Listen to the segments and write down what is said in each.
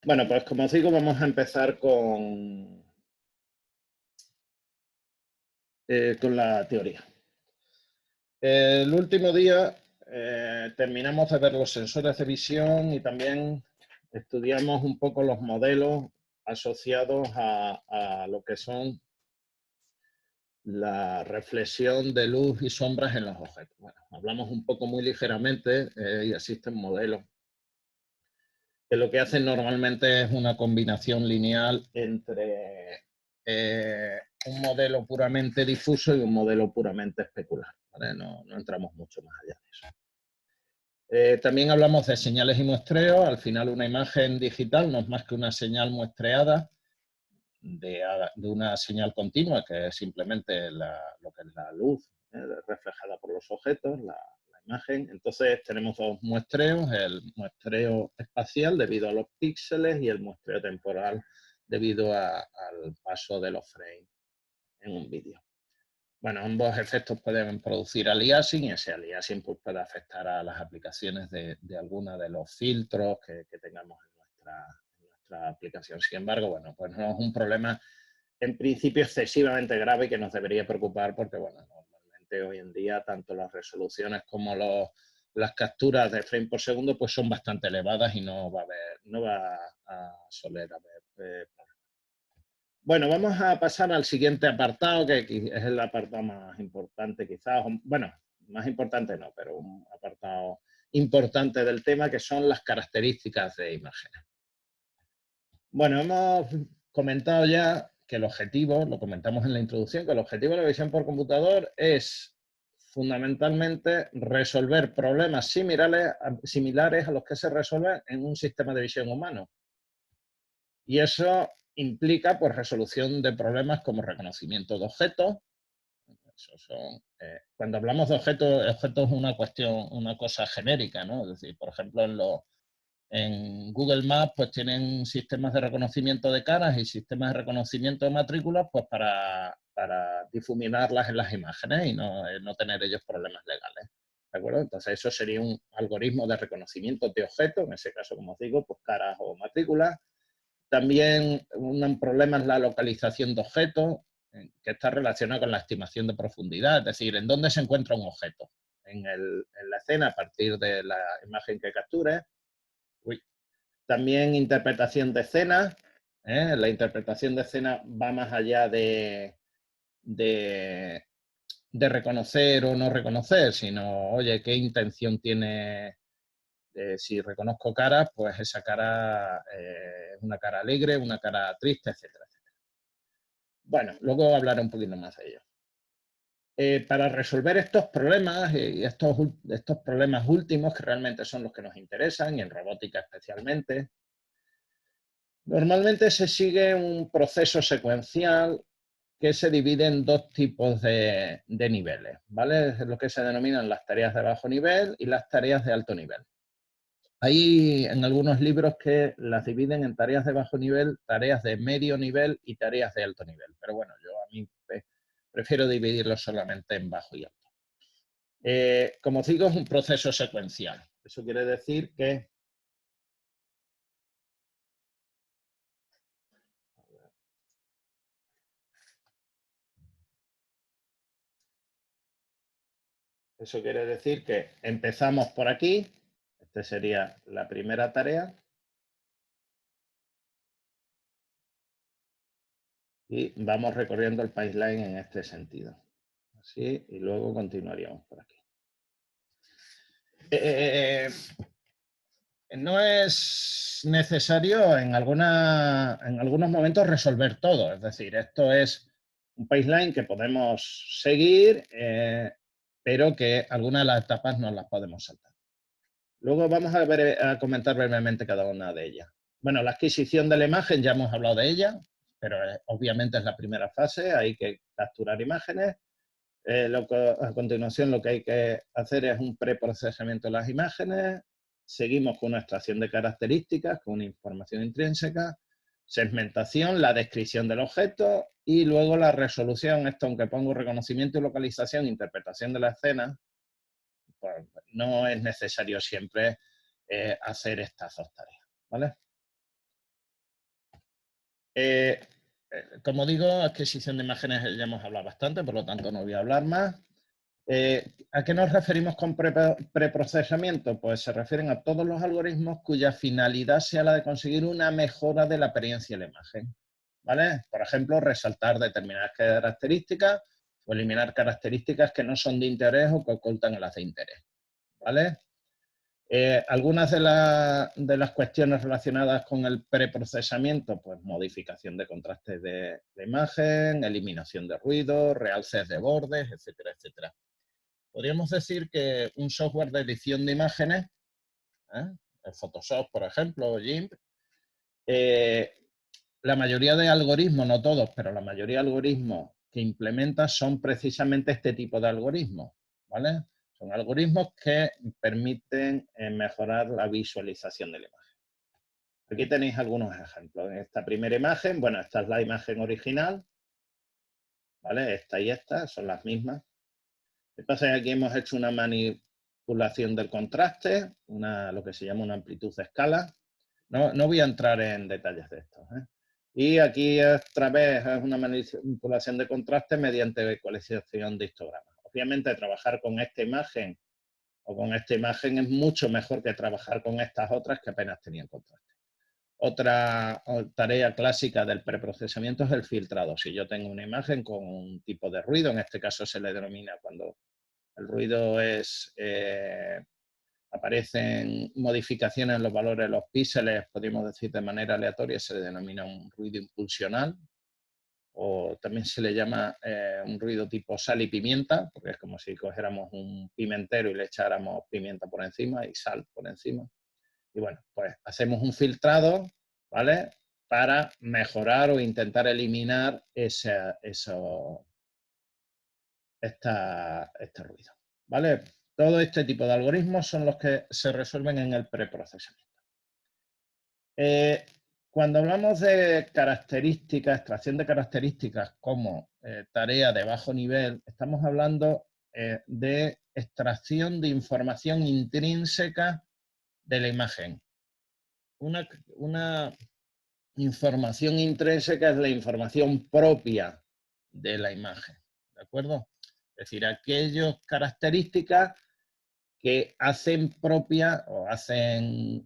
Bueno, pues como os digo, vamos a empezar con la teoría. El último día terminamos de ver los sensores de visión y también estudiamos un poco los modelos asociados a lo que son la reflexión de luz y sombras en los objetos. Bueno, hablamos un poco muy ligeramente y existen modelos que lo que hacen normalmente es una combinación lineal entre un modelo puramente difuso y un modelo puramente especular. ¿Vale? No entramos mucho más allá de eso. También hablamos de señales y muestreos. Al final, una imagen digital no es más que una señal muestreada de una señal continua, que es simplemente lo que es la luz reflejada por los objetos, la imagen. Entonces tenemos dos muestreos, el muestreo espacial debido a los píxeles y el muestreo temporal debido al paso de los frames en un vídeo. Bueno, ambos efectos pueden producir aliasing y ese aliasing pues, puede afectar a las aplicaciones de alguno de los filtros que tengamos en nuestra aplicación. Sin embargo, bueno, pues no es un problema en principio excesivamente grave que nos debería preocupar porque, bueno, normalmente hoy en día tanto las resoluciones como las capturas de frame por segundo pues son bastante elevadas y no va a soler haber problemas. Bueno, vamos a pasar al siguiente apartado, que es el apartado más importante quizás, bueno, más importante no, pero un apartado importante del tema, que son las características de imágenes. Bueno, hemos comentado ya que el objetivo, lo comentamos en la introducción, que el objetivo de la visión por computador es fundamentalmente resolver problemas similares a los que se resuelven en un sistema de visión humano. Y eso implica pues, resolución de problemas como reconocimiento de objetos. Cuando hablamos de objetos es una cosa genérica, ¿no? Es decir, por ejemplo, en Google Maps pues tienen sistemas de reconocimiento de caras y sistemas de reconocimiento de matrículas pues para difuminarlas en las imágenes y no tener ellos problemas legales. ¿De acuerdo? Entonces eso sería un algoritmo de reconocimiento de objetos, en ese caso, como os digo, pues caras o matrículas. También un problema es la localización de objetos, que está relacionado con la estimación de profundidad, es decir, en dónde se encuentra un objeto en la escena a partir de la imagen que capture. También interpretación de escenas. La interpretación de escenas va más allá de reconocer o no reconocer, sino, oye, ¿qué intención tiene? Si reconozco caras, pues esa cara es una cara alegre, una cara triste, etcétera, etcétera. Bueno, luego hablaré un poquito más de ello. Para resolver estos problemas y estos problemas últimos, que realmente son los que nos interesan, y en robótica especialmente, normalmente se sigue un proceso secuencial que se divide en dos tipos de niveles, ¿vale? Es lo que se denominan las tareas de bajo nivel y las tareas de alto nivel. Hay en algunos libros que las dividen en tareas de bajo nivel, tareas de medio nivel y tareas de alto nivel. Pero bueno, yo a mí prefiero dividirlo solamente en bajo y alto. Como os digo, es un proceso secuencial. Eso quiere decir que empezamos por aquí. Esta sería la primera tarea. Y vamos recorriendo el pipeline en este sentido. Así, y luego continuaríamos por aquí. No es necesario en algunos momentos resolver todo. Es decir, esto es un pipeline que podemos seguir, pero que algunas de las etapas no las podemos saltar. Luego vamos a comentar brevemente cada una de ellas. Bueno, la adquisición de la imagen, ya hemos hablado de ella, pero obviamente es la primera fase, hay que capturar imágenes. A continuación lo que hay que hacer es un preprocesamiento de las imágenes, seguimos con una extracción de características, con una información intrínseca, segmentación, la descripción del objeto y luego la resolución. Esto, aunque pongo reconocimiento y localización, interpretación de la escena, pues no es necesario siempre hacer estas dos tareas, ¿vale? Eh, como digo, adquisición de imágenes ya hemos hablado bastante, por lo tanto no voy a hablar más. ¿A qué nos referimos con preprocesamiento? Pues se refieren a todos los algoritmos cuya finalidad sea la de conseguir una mejora de la apariencia de la imagen, ¿vale? Por ejemplo, resaltar determinadas características o eliminar características que no son de interés o que ocultan las de interés, ¿vale? Algunas de las cuestiones relacionadas con el preprocesamiento, pues modificación de contrastes de imagen, eliminación de ruido, realces de bordes, etcétera, etcétera. Podríamos decir que un software de edición de imágenes, el Photoshop, por ejemplo, o GIMP, la mayoría de algoritmos, no todos, pero la mayoría de algoritmos que implementa son precisamente este tipo de algoritmos, ¿vale? Son algoritmos que permiten mejorar la visualización de la imagen. Aquí tenéis algunos ejemplos. En esta primera imagen, bueno, esta es la imagen original, ¿vale? Esta y esta son las mismas. Entonces aquí hemos hecho una manipulación del contraste, lo que se llama una amplitud de escala. No voy a entrar en detalles de esto, ¿eh? Y aquí otra vez es una manipulación de contraste mediante ecualización de histogramas. Obviamente trabajar con esta imagen o con esta imagen es mucho mejor que trabajar con estas otras que apenas tenían contraste. Otra tarea clásica del preprocesamiento es el filtrado. Si yo tengo una imagen con un tipo de ruido, en este caso se le denomina cuando el ruido aparecen modificaciones en los valores de los píxeles, podríamos decir de manera aleatoria, se le denomina un ruido impulsional, o también se le llama un ruido tipo sal y pimienta, porque es como si cogiéramos un pimentero y le echáramos pimienta por encima y sal por encima. Y bueno, pues hacemos un filtrado, ¿vale? Para mejorar o intentar eliminar este ruido, ¿vale? Todo este tipo de algoritmos son los que se resuelven en el preprocesamiento. Cuando hablamos de características, extracción de características como tarea de bajo nivel, estamos hablando de extracción de información intrínseca de la imagen. Una información intrínseca es la información propia de la imagen, ¿de acuerdo? Es decir, aquellas características que hacen propia o hacen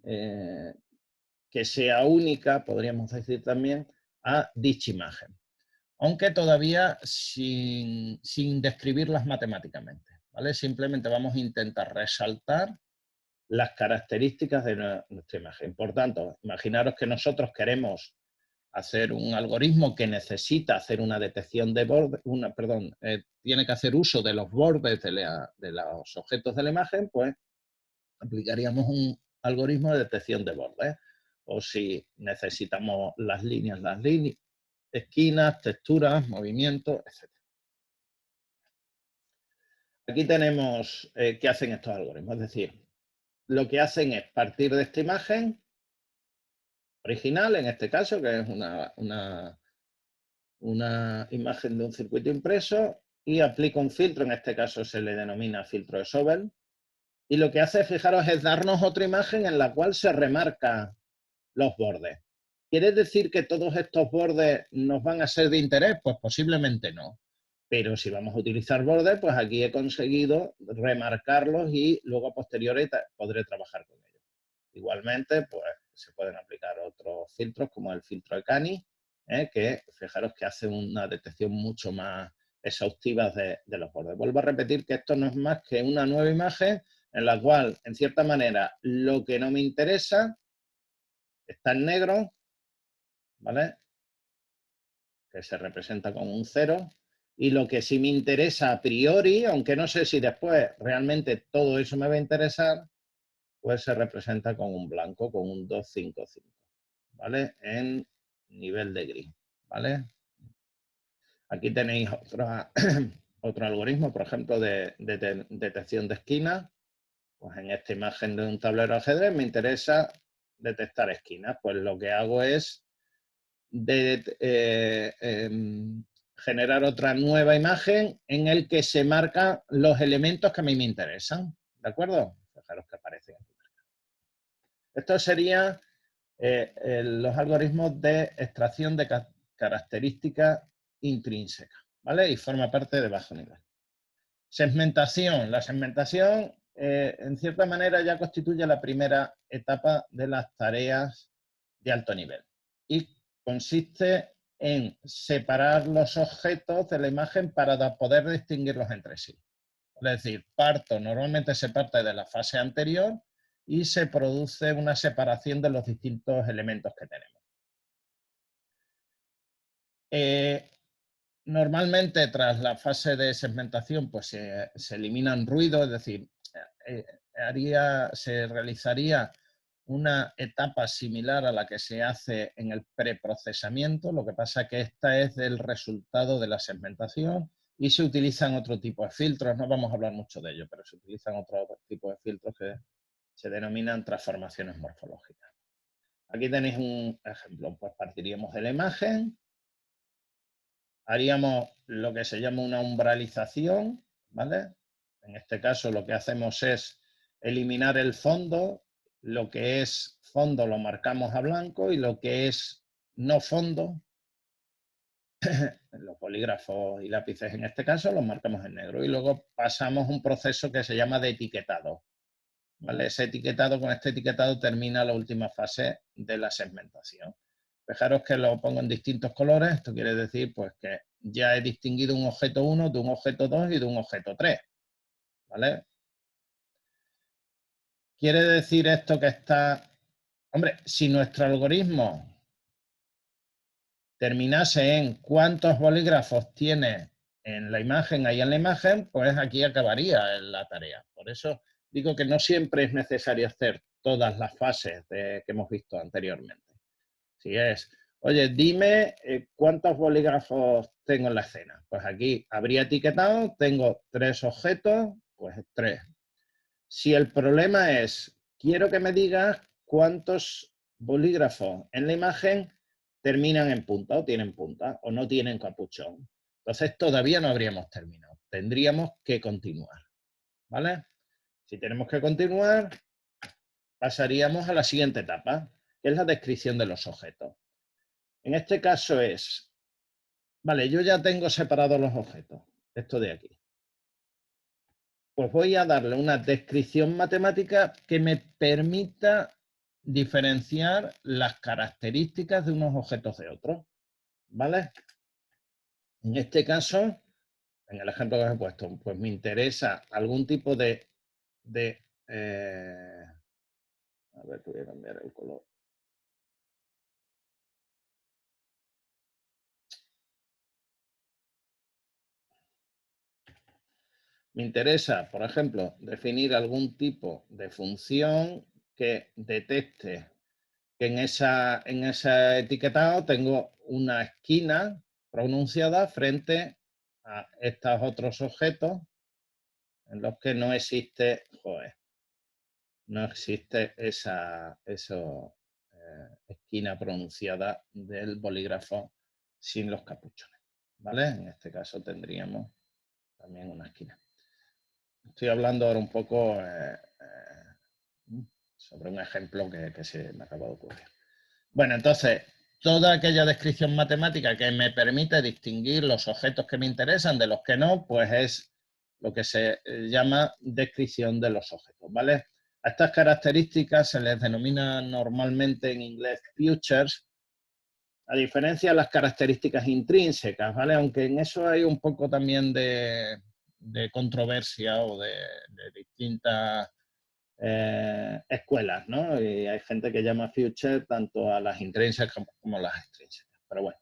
que sea única, podríamos decir también, a dicha imagen, aunque todavía sin describirlas matemáticamente, ¿vale? Simplemente vamos a intentar resaltar las características de nuestra imagen. Por tanto, imaginaros que nosotros queremos hacer un algoritmo que necesita hacer una detección de bordes, tiene que hacer uso de los bordes de los objetos de la imagen, pues aplicaríamos un algoritmo de detección de bordes. O si necesitamos las líneas, esquinas, texturas, movimientos, etc. Aquí tenemos qué hacen estos algoritmos. Es decir, lo que hacen es partir de esta imagen original, en este caso, que es una imagen de un circuito impreso, y aplica un filtro, en este caso se le denomina filtro de Sobel, y lo que hace, fijaros, es darnos otra imagen en la cual se remarca los bordes. ¿Quiere decir que todos estos bordes nos van a ser de interés? Pues posiblemente no. Pero si vamos a utilizar bordes, pues aquí he conseguido remarcarlos y luego a posteriori podré trabajar con ellos. Igualmente, pues se pueden aplicar otros filtros como el filtro de Cani, que fijaros que hace una detección mucho más exhaustiva de los bordes. Vuelvo a repetir que esto no es más que una nueva imagen en la cual, en cierta manera, lo que no me interesa está en negro, ¿vale? Que se representa con un 0. Y lo que sí me interesa a priori, aunque no sé si después realmente todo eso me va a interesar, pues se representa con un blanco, con un 255, ¿vale? En nivel de gris, ¿vale? Aquí tenéis otro algoritmo, por ejemplo, de detección de esquinas. Pues en esta imagen de un tablero de ajedrez me interesa detectar esquinas. Pues lo que hago es generar otra nueva imagen en el que se marcan los elementos que a mí me interesan. ¿De acuerdo? Fijaros que aparecen aquí. Esto sería los algoritmos de extracción de características intrínsecas, ¿vale? Y forma parte de bajo nivel. Segmentación. La segmentación, en cierta manera, ya constituye la primera etapa de las tareas de alto nivel y consiste en separar los objetos de la imagen para poder distinguirlos entre sí. Es decir, normalmente se parte de la fase anterior y se produce una separación de los distintos elementos que tenemos. Normalmente, tras la fase de segmentación, pues se eliminan ruidos, es decir, se realizaría una etapa similar a la que se hace en el preprocesamiento, lo que pasa es que esta es el resultado de la segmentación y se utilizan otro tipo de filtros, no vamos a hablar mucho de ello, pero se utilizan otro tipo de filtros que se denominan transformaciones morfológicas. Aquí tenéis un ejemplo, pues partiríamos de la imagen, haríamos lo que se llama una umbralización, ¿vale? En este caso lo que hacemos es eliminar el fondo, lo que es fondo lo marcamos a blanco y lo que es no fondo, los bolígrafos y lápices en este caso, los marcamos en negro y luego pasamos un proceso que se llama de etiquetado, ¿vale? Con este etiquetado termina la última fase de la segmentación. Fijaros que lo pongo en distintos colores, esto quiere decir pues que ya he distinguido un objeto 1 de un objeto 2 y de un objeto 3, ¿vale? Quiere decir esto que está... Hombre, si nuestro algoritmo terminase en cuántos bolígrafos tiene en la imagen, ahí en la imagen, pues aquí acabaría la tarea. Por eso digo que no siempre es necesario hacer todas las fases que hemos visto anteriormente. Si es, oye, dime cuántos bolígrafos tengo en la escena. Pues aquí habría etiquetado, tengo 3 objetos, pues 3. Si el problema es, quiero que me digas cuántos bolígrafos en la imagen terminan en punta o tienen punta o no tienen capuchón. Entonces todavía no habríamos terminado. Tendríamos que continuar, ¿vale? Si tenemos que continuar, pasaríamos a la siguiente etapa, que es la descripción de los objetos. En este caso es, vale, yo ya tengo separados los objetos, esto de aquí. Pues voy a darle una descripción matemática que me permita diferenciar las características de unos objetos de otros, ¿vale? En este caso, en el ejemplo que os he puesto, pues me interesa algún tipo de a ver, voy a cambiar el color. Me interesa, por ejemplo, definir algún tipo de función que detecte que en ese etiquetado tengo una esquina pronunciada frente a estos otros objetos en los que no existe, no existe esa esquina pronunciada del bolígrafo sin los capuchones, ¿vale? En este caso tendríamos también una esquina. Estoy hablando ahora un poco sobre un ejemplo que se me acaba de ocurrir. Bueno, entonces, toda aquella descripción matemática que me permite distinguir los objetos que me interesan de los que no, pues es lo que se llama descripción de los objetos, ¿vale? A estas características se les denomina normalmente en inglés features, a diferencia de las características intrínsecas, ¿vale? Aunque en eso hay un poco también de controversia o de distintas escuelas, ¿no? Y hay gente que llama future tanto a las intrínsecas como a las extrínsecas. Pero bueno.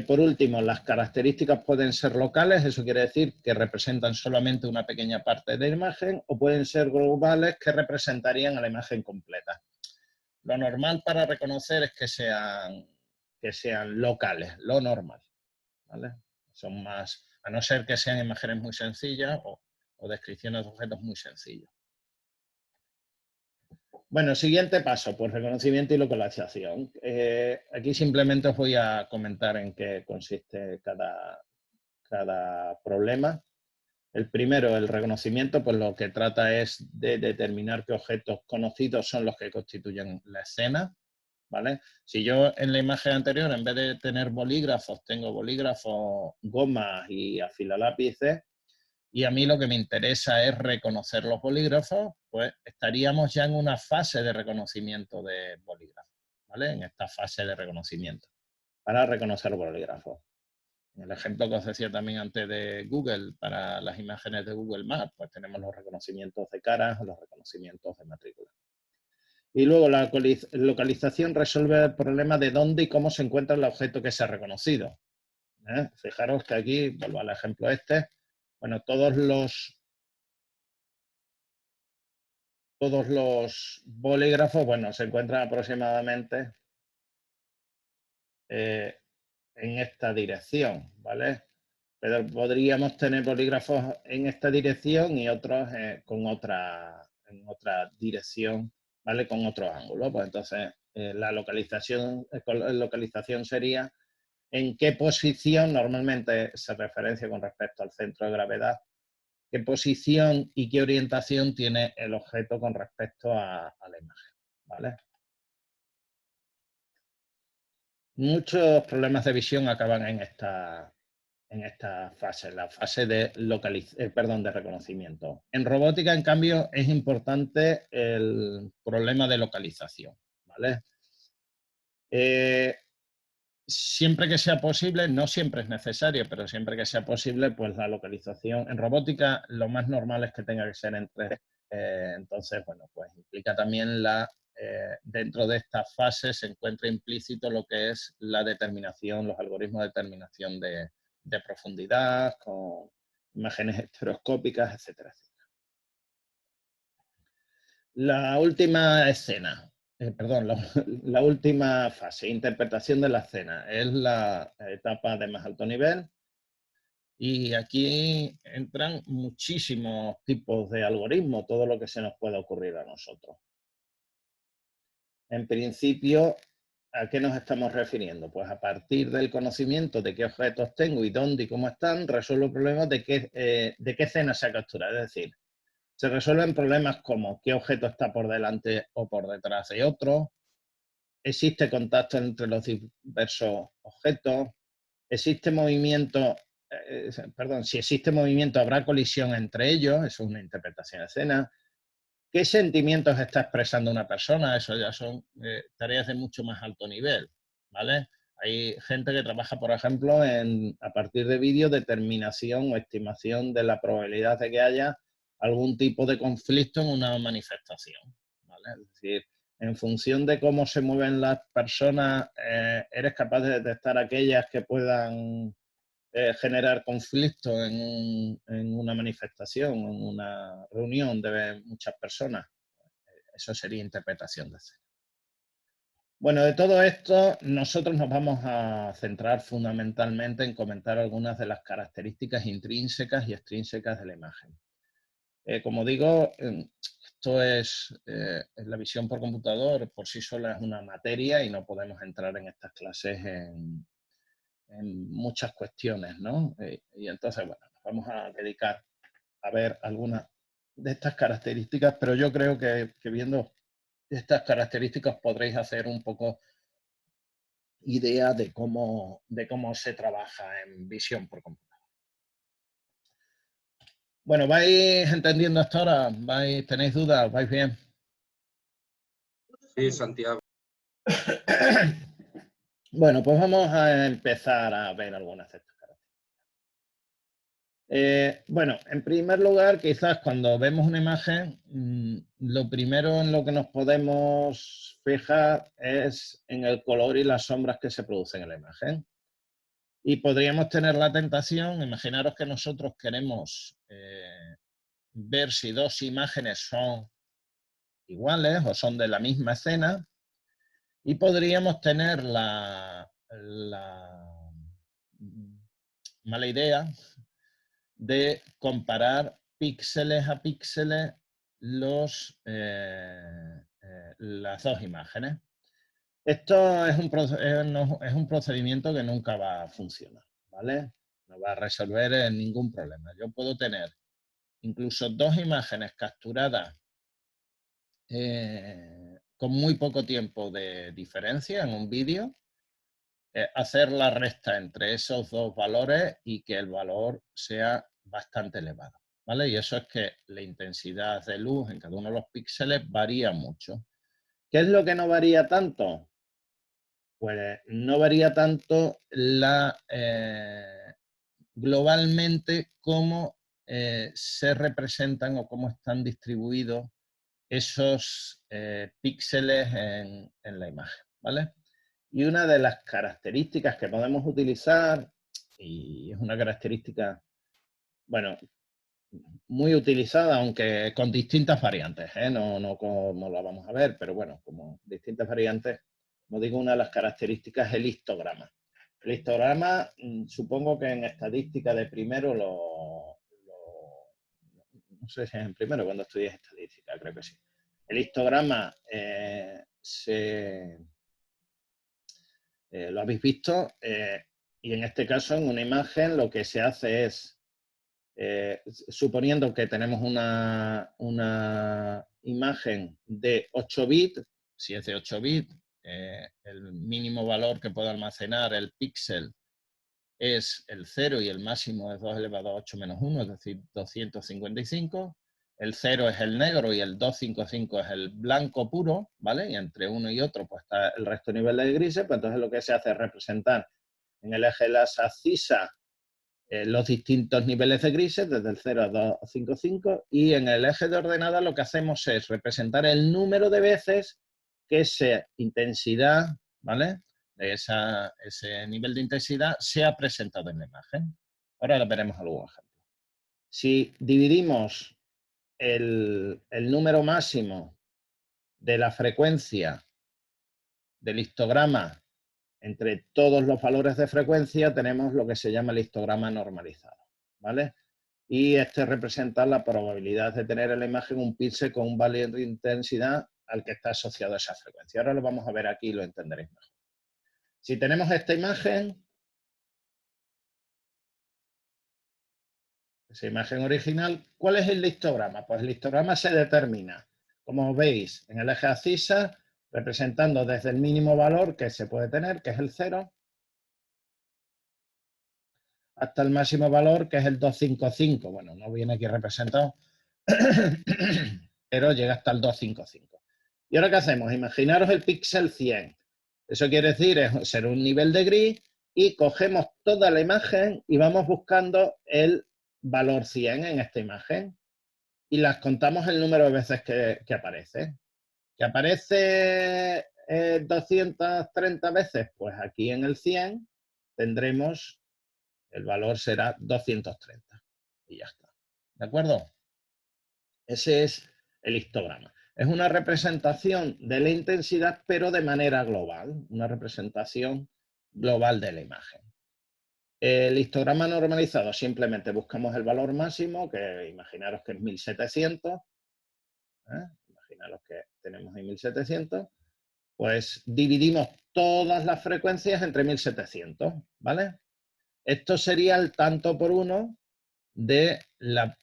Por último, las características pueden ser locales, eso quiere decir que representan solamente una pequeña parte de la imagen, o pueden ser globales que representarían a la imagen completa. Lo normal para reconocer es que sean locales, lo normal, ¿vale? Son más, a no ser que sean imágenes muy sencillas o descripciones de objetos muy sencillos. Bueno, siguiente paso, pues reconocimiento y localización. Aquí simplemente os voy a comentar en qué consiste cada problema. El primero, el reconocimiento, pues lo que trata es de determinar qué objetos conocidos son los que constituyen la escena, ¿vale? Si yo en la imagen anterior, en vez de tener bolígrafos, tengo bolígrafos, gomas y afilalápices, y a mí lo que me interesa es reconocer los bolígrafos, pues estaríamos ya en una fase de reconocimiento de bolígrafos, ¿vale? En esta fase de reconocimiento, para reconocer bolígrafos. En el ejemplo que os decía también antes de Google, para las imágenes de Google Maps, pues tenemos los reconocimientos de caras, los reconocimientos de matrícula. Y luego la localización resuelve el problema de dónde y cómo se encuentra el objeto que se ha reconocido. Fijaros que aquí, vuelvo al ejemplo este, bueno, todos los bolígrafos, bueno, se encuentran aproximadamente en esta dirección, ¿vale? Pero podríamos tener bolígrafos en esta dirección y otros en otra dirección, ¿vale? Con otro ángulo. Pues entonces, la localización sería en qué posición, normalmente se referencia con respecto al centro de gravedad, qué posición y qué orientación tiene el objeto con respecto a la imagen, ¿vale? Muchos problemas de visión acaban en esta fase, la fase de reconocimiento. En robótica, en cambio, es importante el problema de localización, ¿vale? Siempre que sea posible, no siempre es necesario, pero siempre que sea posible, pues la localización en robótica lo más normal es que tenga que ser en 3D. Entonces, bueno, pues implica también dentro de esta fase se encuentra implícito lo que es la determinación, los algoritmos de determinación de profundidad, con imágenes estereoscópicas, etcétera, etcétera. La última escena, perdón, la última fase, interpretación de la escena, es la etapa de más alto nivel. Y aquí entran muchísimos tipos de algoritmos, todo lo que se nos pueda ocurrir a nosotros. En principio, ¿a qué nos estamos refiriendo? Pues a partir del conocimiento de qué objetos tengo y dónde y cómo están, resuelvo problemas de qué escena se ha capturado. Es decir, se resuelven problemas como qué objeto está por delante o por detrás de otro, existe contacto entre los diversos objetos, existe movimiento, si existe movimiento habrá colisión entre ellos, eso es una interpretación de escena. ¿Qué sentimientos está expresando una persona? Eso ya son tareas de mucho más alto nivel, ¿vale? Hay gente que trabaja, por ejemplo, a partir de vídeos, determinación o estimación de la probabilidad de que haya algún tipo de conflicto en una manifestación, ¿vale? Es decir, en función de cómo se mueven las personas, eres capaz de detectar aquellas que puedan generar conflicto en una manifestación, en una reunión de muchas personas. Eso sería interpretación de escena. Bueno, de todo esto, nosotros nos vamos a centrar fundamentalmente en comentar algunas de las características intrínsecas y extrínsecas de la imagen. Como digo, esto es la visión por computador, por sí sola es una materia y no podemos entrar en estas clases en muchas cuestiones, ¿no? Y entonces, bueno, nos vamos a dedicar a ver algunas de estas características, pero yo creo que viendo estas características podréis hacer un poco idea de cómo se trabaja en visión por computador. Bueno, ¿vais entendiendo hasta ahora? ¿Tenéis dudas? ¿Vais bien? Sí, Santiago. Bueno, pues vamos a empezar a ver algunas de estas características. Bueno, en primer lugar, quizás cuando vemos una imagen, lo primero en lo que nos podemos fijar es en el color y las sombras que se producen en la imagen. Y podríamos tener la tentación, imaginaros que nosotros queremos ver si dos imágenes son iguales o son de la misma escena, y podríamos tener la mala idea de comparar píxeles a píxeles las dos imágenes. Esto es un procedimiento que nunca va a funcionar, ¿vale? No va a resolver ningún problema. Yo puedo tener incluso dos imágenes capturadas con muy poco tiempo de diferencia en un vídeo, hacer la resta entre esos dos valores y que el valor sea bastante elevado, ¿vale? Y eso es que la intensidad de luz en cada uno de los píxeles varía mucho. ¿Qué es lo que no varía tanto? Pues no varía tanto globalmente cómo se representan o cómo están distribuidos esos píxeles en la imagen, ¿vale? Y una de las características que podemos utilizar, y es una característica, bueno, muy utilizada, aunque con distintas variantes, no como la vamos a ver, pero bueno, como distintas variantes, como digo, una de las características es el histograma. El histograma, supongo que en estadística de primero no sé si es en primero cuando estudié estadística, creo que sí. El histograma lo habéis visto, y en este caso en una imagen lo que se hace es, suponiendo que tenemos una imagen de 8 bits, si es de 8 bits, el mínimo valor que puede almacenar el píxel es el 0 y el máximo es 2 elevado a 8 menos 1, es decir, 255. El 0 es el negro y el 255 es el blanco puro, ¿vale? Y entre uno y otro pues está el resto de niveles de grises, pues entonces lo que se hace es representar en el eje de las abscisas los distintos niveles de grises, desde el 0 a 255, y en el eje de ordenada lo que hacemos es representar el número de veces que esa intensidad, ¿vale?, de ese nivel de intensidad se ha presentado en la imagen. Ahora veremos algún ejemplo. Si dividimos el número máximo de la frecuencia del histograma entre todos los valores de frecuencia, tenemos lo que se llama el histograma normalizado, ¿vale? Y este representa la probabilidad de tener en la imagen un píxel con un valor de intensidad al que está asociado a esa frecuencia. Ahora lo vamos a ver aquí y lo entenderéis mejor. Si tenemos esta imagen, esa imagen original, ¿cuál es el histograma? Pues el histograma se determina, como veis, en el eje abscisa, representando desde el mínimo valor que se puede tener, que es el 0, hasta el máximo valor, que es el 255. Bueno, no viene aquí representado, pero llega hasta el 255. ¿Y ahora qué hacemos? Imaginaros el píxel 100. Eso quiere decir es ser un nivel de gris y cogemos toda la imagen y vamos buscando el valor 100 en esta imagen y las contamos el número de veces que aparece. ¿Que aparece 230 veces? Pues aquí en el 100 tendremos, el valor será 230 y ya está. ¿De acuerdo? Ese es el histograma. Es una representación de la intensidad, pero de manera global, una representación global de la imagen. El histograma normalizado, simplemente buscamos el valor máximo, que imaginaros que es 1700, imaginaros que tenemos ahí 1700, pues dividimos todas las frecuencias entre 1700, ¿vale? Esto sería el tanto por uno de la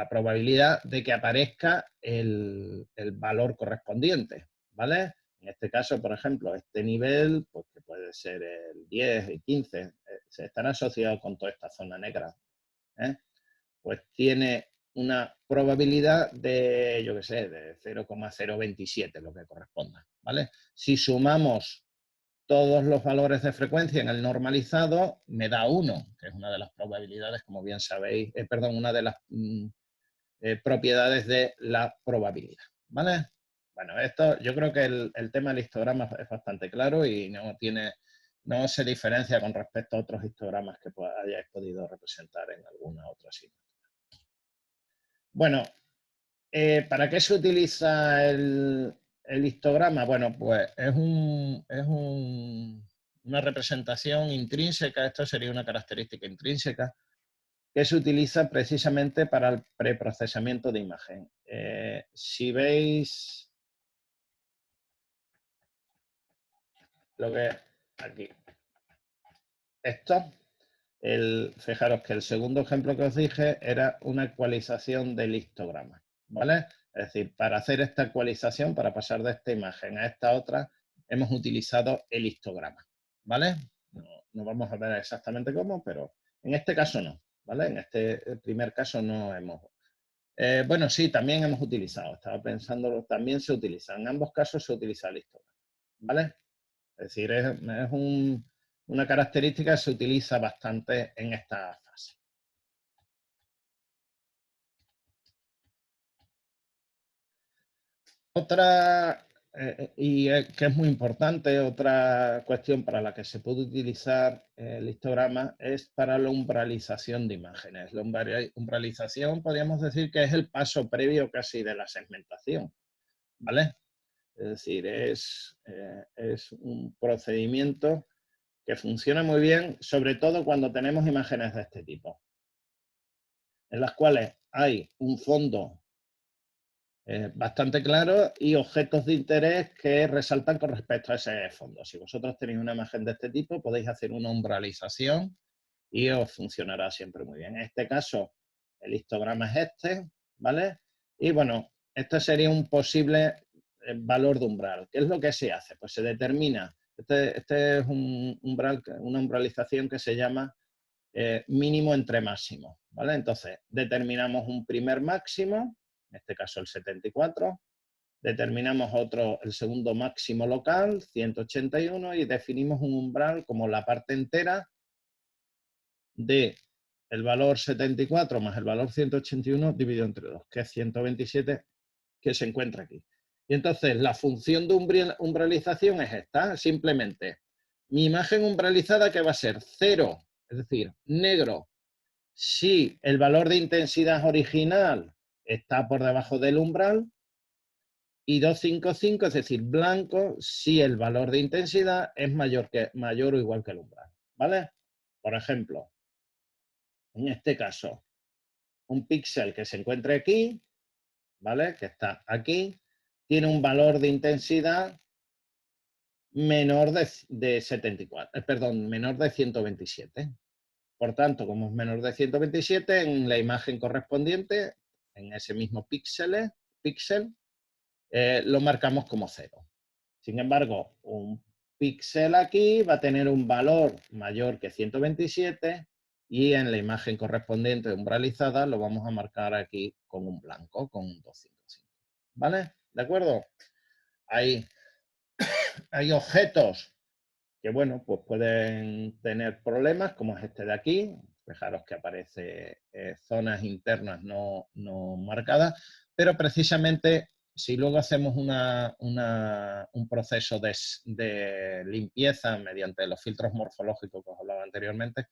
probabilidad de que aparezca el valor correspondiente, ¿vale? En este caso, por ejemplo, este nivel, pues que puede ser el 10, el 15, se estará asociado con toda esta zona negra, pues tiene una probabilidad de, yo qué sé, de 0,027, lo que corresponda, ¿vale? Si sumamos todos los valores de frecuencia en el normalizado, me da 1, que es una de las probabilidades, como bien sabéis, perdón, una de las propiedades de la probabilidad, ¿vale? Bueno, esto, yo creo que el tema del histograma es bastante claro y no se diferencia con respecto a otros histogramas que hayáis podido representar en alguna otra asignatura. Bueno, ¿para qué se utiliza el histograma? Bueno, pues es una representación intrínseca, esto sería una característica intrínseca, que se utiliza precisamente para el preprocesamiento de imagen. Si veis lo que aquí, esto Fijaros que el segundo ejemplo que os dije era una ecualización del histograma, ¿vale? Es decir, para hacer esta ecualización, para pasar de esta imagen a esta otra, hemos utilizado el histograma, ¿vale? No vamos a ver exactamente cómo, pero en este caso no, ¿vale? En este primer caso no hemos... bueno, sí, también hemos utilizado, estaba pensando, también se utiliza, en ambos casos se utiliza el histograma, ¿vale? Es decir, es una característica que se utiliza bastante en esta fase. Otra, que es muy importante, otra cuestión para la que se puede utilizar el histograma es para la umbralización de imágenes. La umbralización podríamos decir que es el paso previo casi de la segmentación, ¿vale? Es decir, es un procedimiento que funciona muy bien, sobre todo cuando tenemos imágenes de este tipo, en las cuales hay un fondo bastante claro y objetos de interés que resaltan con respecto a ese fondo. Si vosotros tenéis una imagen de este tipo, podéis hacer una umbralización y os funcionará siempre muy bien. En este caso, el histograma es este, ¿vale? Y bueno, este sería un posible valor de umbral. ¿Qué es lo que se hace? Pues se determina, este es un umbral, una umbralización que se llama mínimo entre máximo, ¿vale? Entonces, determinamos un primer máximo, en este caso el 74, determinamos el segundo máximo local, 181, y definimos un umbral como la parte entera de el valor 74 más el valor 181 dividido entre 2, que es 127, que se encuentra aquí. Y entonces la función de umbralización es esta, simplemente mi imagen umbralizada que va a ser 0, es decir, negro, si el valor de intensidad original está por debajo del umbral, y 255, es decir, blanco, si el valor de intensidad es mayor o igual que el umbral, ¿vale? Por ejemplo, en este caso, un píxel que se encuentre aquí, ¿vale? Que está aquí, tiene un valor de intensidad menor de 74, perdón, menor de 127. Por tanto, como es menor de 127, en la imagen correspondiente, en ese mismo píxel, lo marcamos como 0. Sin embargo, un píxel aquí va a tener un valor mayor que 127 y en la imagen correspondiente umbralizada lo vamos a marcar aquí con un blanco, con un 255. ¿Vale? ¿De acuerdo? Hay objetos que, bueno, pues pueden tener problemas, como es este de aquí. Fijaros que aparece zonas internas no marcadas, pero precisamente si luego hacemos un proceso de limpieza mediante los filtros morfológicos que os hablaba anteriormente,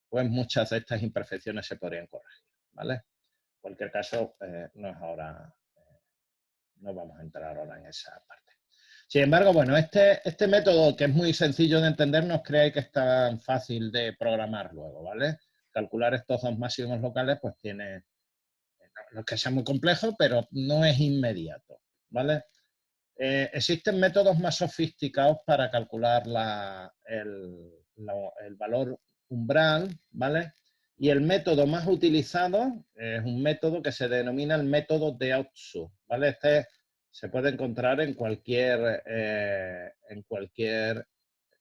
pues muchas de estas imperfecciones se podrían corregir, ¿vale? En cualquier caso, no es ahora, no vamos a entrar ahora en esa parte. Sin embargo, bueno, este método, que es muy sencillo de entender, no os creáis que es tan fácil de programar luego, ¿vale? Calcular estos dos máximos locales, pues tiene, no es que sea muy complejo, pero no es inmediato, ¿vale? Existen métodos más sofisticados para calcular el valor umbral, ¿vale? Y el método más utilizado es un método que se denomina el método de Aoutsu, ¿vale? Este se puede encontrar en cualquier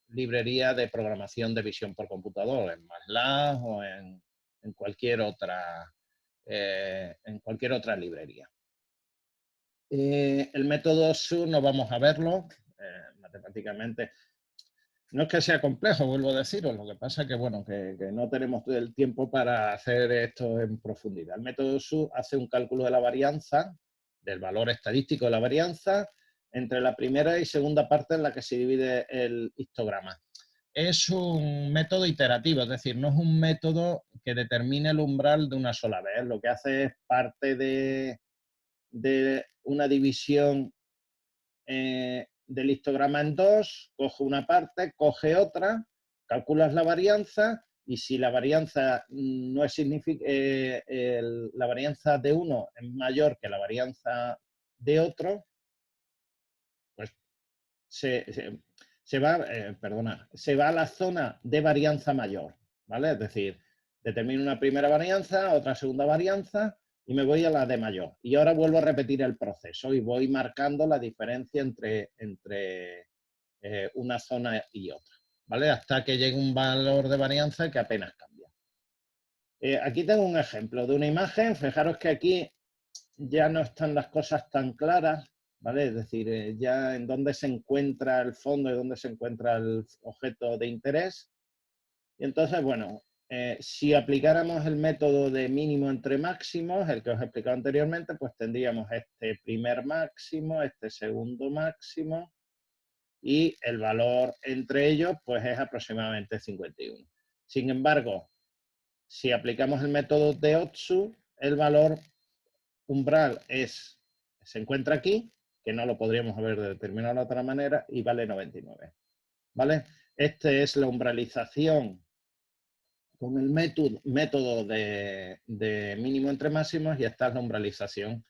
librería de programación de visión por computador, en MATLAB o en cualquier otra librería. El método SU no vamos a verlo matemáticamente. No es que sea complejo, vuelvo a deciros, lo que pasa es que, bueno, que no tenemos todo el tiempo para hacer esto en profundidad. El método SU hace un cálculo de la varianza, del valor estadístico de la varianza, entre la primera y segunda parte en la que se divide el histograma. Es un método iterativo, es decir, no es un método que determine el umbral de una sola vez. Lo que hace es parte de una división del histograma en dos, coge una parte, coge otra, calculas la varianza y si la varianza no es la varianza de uno es mayor que la varianza de otro, pues se va a la zona de varianza mayor, ¿vale? Es decir, determino una primera varianza, otra segunda varianza y me voy a la de mayor. Y ahora vuelvo a repetir el proceso y voy marcando la diferencia entre una zona y otra, ¿vale? Hasta que llegue un valor de varianza que apenas cambia. Aquí tengo un ejemplo de una imagen. Fijaros que aquí ya no están las cosas tan claras, ¿vale? Es decir, ya en dónde se encuentra el fondo y dónde se encuentra el objeto de interés. Y entonces, bueno, si aplicáramos el método de mínimo entre máximos, el que os he explicado anteriormente, pues tendríamos este primer máximo, este segundo máximo, y el valor entre ellos pues es aproximadamente 51. Sin embargo, si aplicamos el método de Otsu, el valor umbral se encuentra aquí, que no lo podríamos haber determinado de otra manera, y vale 99. ¿Vale? Esta es la umbralización con el método de mínimo entre máximos y esta es la umbralización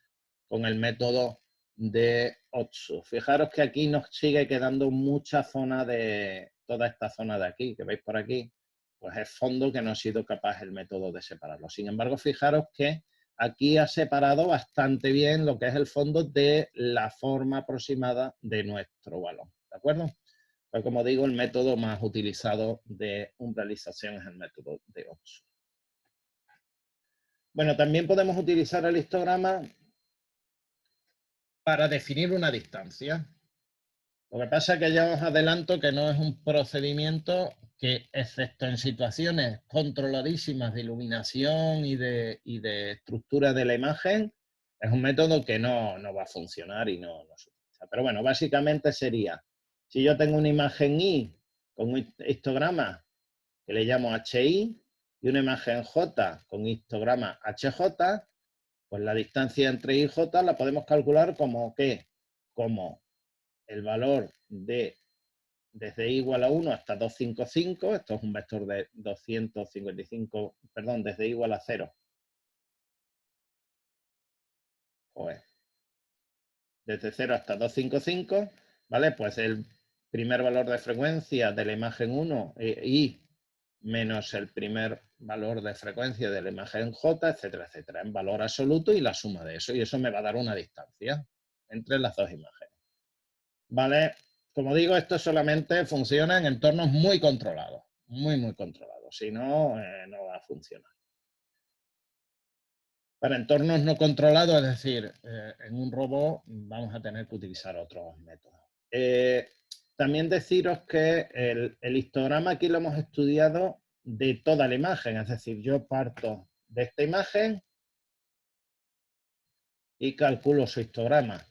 con el método de Otsu. Fijaros que aquí nos sigue quedando mucha zona de toda esta zona de aquí, que veis por aquí, pues es fondo que no ha sido capaz el método de separarlo. Sin embargo, fijaros que aquí ha separado bastante bien lo que es el fondo de la forma aproximada de nuestro balón. ¿De acuerdo? Pero como digo, el método más utilizado de umbralización es el método de Otsu. Bueno, también podemos utilizar el histograma para definir una distancia. Lo que pasa es que ya os adelanto que no es un procedimiento que, excepto en situaciones controladísimas de iluminación y de estructura de la imagen, es un método que no va a funcionar y no se utiliza. Pero bueno, básicamente sería, si yo tengo una imagen I con un histograma que le llamo HI y una imagen J con histograma HJ, pues la distancia entre I y J la podemos calcular como ¿qué? Como el valor de desde i igual a 1 hasta 255, esto es un vector de 255, perdón, desde i igual a 0. Desde 0 hasta 255, ¿vale? Pues el primer valor de frecuencia de la imagen 1, i, menos el primer valor de frecuencia de la imagen j, etcétera, etcétera, en valor absoluto y la suma de eso. Y eso me va a dar una distancia entre las dos imágenes. ¿Vale? Como digo, esto solamente funciona en entornos muy controlados, muy controlados. Si no, no va a funcionar. Para entornos no controlados, es decir, en un robot vamos a tener que utilizar otros métodos. También deciros que el histograma aquí lo hemos estudiado de toda la imagen, es decir, yo parto de esta imagen y calculo su histograma.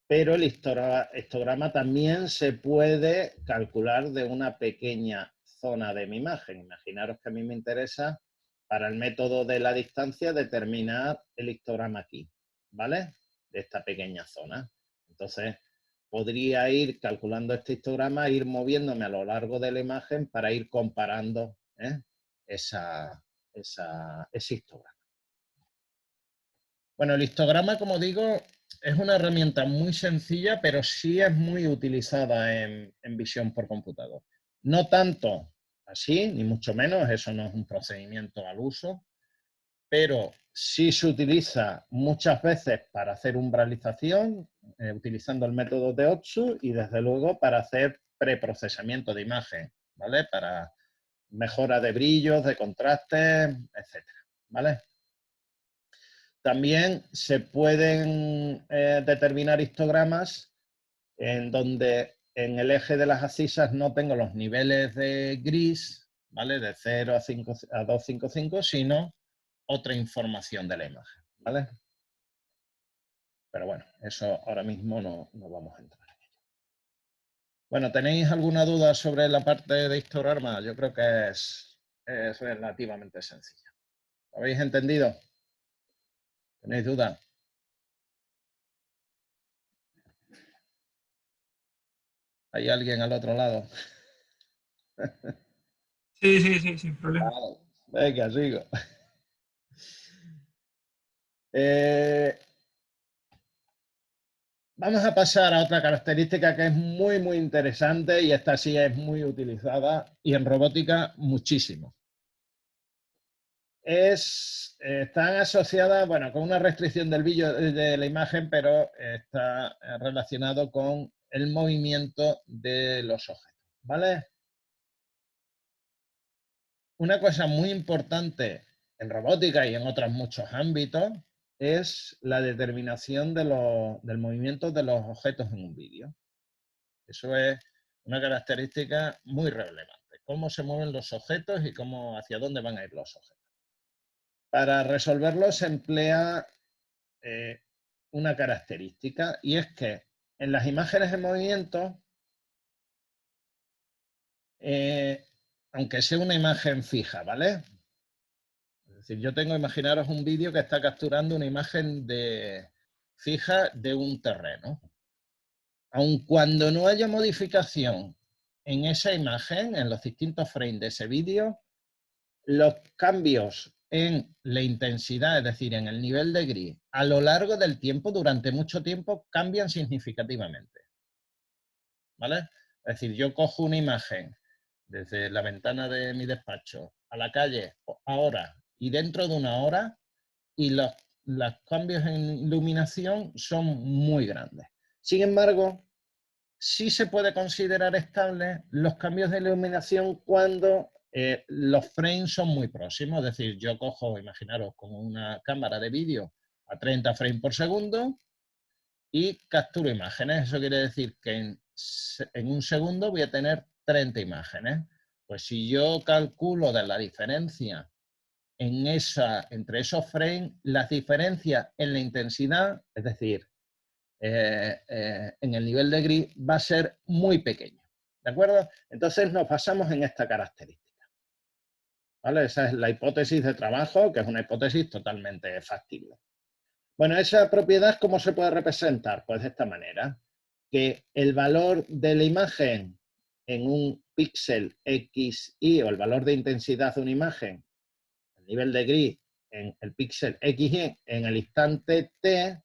Pero el histograma también se puede calcular de una pequeña zona de mi imagen. Imaginaros que a mí me interesa, para el método de la distancia, determinar el histograma aquí, ¿vale? De esta pequeña zona. Entonces, podría ir calculando este histograma, ir moviéndome a lo largo de la imagen para ir comparando ese histograma. Bueno, el histograma, como digo, es una herramienta muy sencilla, pero sí es muy utilizada en visión por computador. No tanto así, ni mucho menos, eso no es un procedimiento al uso, pero sí se utiliza muchas veces para hacer umbralización, utilizando el método de Otsu, y desde luego para hacer preprocesamiento de imagen, ¿vale? Para mejora de brillos, de contrastes, etcétera, ¿vale? También se pueden determinar histogramas en donde en el eje de las abscisas no tengo los niveles de gris, ¿vale? De 0 a 255, sino otra información de la imagen, ¿vale? Pero bueno, eso ahora mismo no vamos a entrar en ello. Bueno, ¿tenéis alguna duda sobre la parte de histograma? Yo creo que es relativamente sencilla. ¿Lo habéis entendido? ¿Tenéis duda? ¿Hay alguien al otro lado? Sí, sin problema. Vale, venga, sigo. Vamos a pasar a otra característica que es muy interesante y esta sí es muy utilizada y en robótica muchísimo. están asociadas, bueno, con una restricción del vídeo de la imagen, pero está relacionado con el movimiento de los objetos, ¿vale? Una cosa muy importante en robótica y en otros muchos ámbitos es la determinación del movimiento de los objetos en un vídeo. Eso es una característica muy relevante. Cómo se mueven los objetos y hacia dónde van a ir los objetos. Para resolverlo se emplea una característica, y es que en las imágenes en movimiento, aunque sea una imagen fija, ¿vale? Es decir, yo tengo, imaginaros un vídeo que está capturando una imagen fija de un terreno. Aun cuando no haya modificación en esa imagen, en los distintos frames de ese vídeo, los cambios en la intensidad, es decir, en el nivel de gris, a lo largo del tiempo, durante mucho tiempo, cambian significativamente. ¿Vale? Es decir, yo cojo una imagen desde la ventana de mi despacho a la calle ahora y dentro de una hora, y los cambios en iluminación son muy grandes. Sin embargo, sí se puede considerar estable los cambios de iluminación cuando los frames son muy próximos. Es decir, yo cojo, imaginaros, con una cámara de vídeo a 30 frames por segundo y capturo imágenes. Eso quiere decir que en un segundo voy a tener 30 imágenes. Pues si yo calculo de la diferencia entre esos frames, las diferencias en la intensidad, es decir, en el nivel de gris, va a ser muy pequeño. ¿De acuerdo? Entonces nos basamos en esta característica. ¿Vale? Esa es la hipótesis de trabajo, que es una hipótesis totalmente factible. Bueno, esa propiedad, ¿cómo se puede representar? Pues de esta manera, que el valor de la imagen en un píxel XY, o el valor de intensidad de una imagen, el nivel de gris en el píxel XY en el instante T,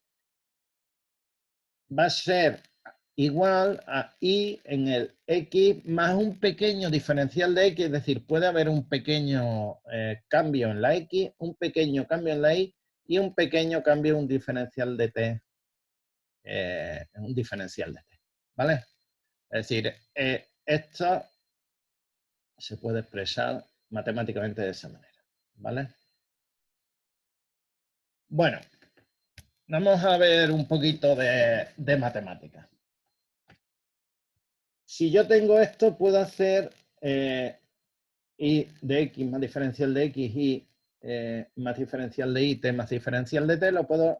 va a ser igual a Y en el X más un pequeño diferencial de X, es decir, puede haber un pequeño cambio en la X, un pequeño cambio en la Y y un pequeño cambio en un diferencial de T, ¿vale? Es decir, esto se puede expresar matemáticamente de esa manera, ¿vale? Bueno, vamos a ver un poquito de matemáticas. Si yo tengo esto, puedo hacer y de x más diferencial de x y más diferencial de y, t más diferencial de t, lo puedo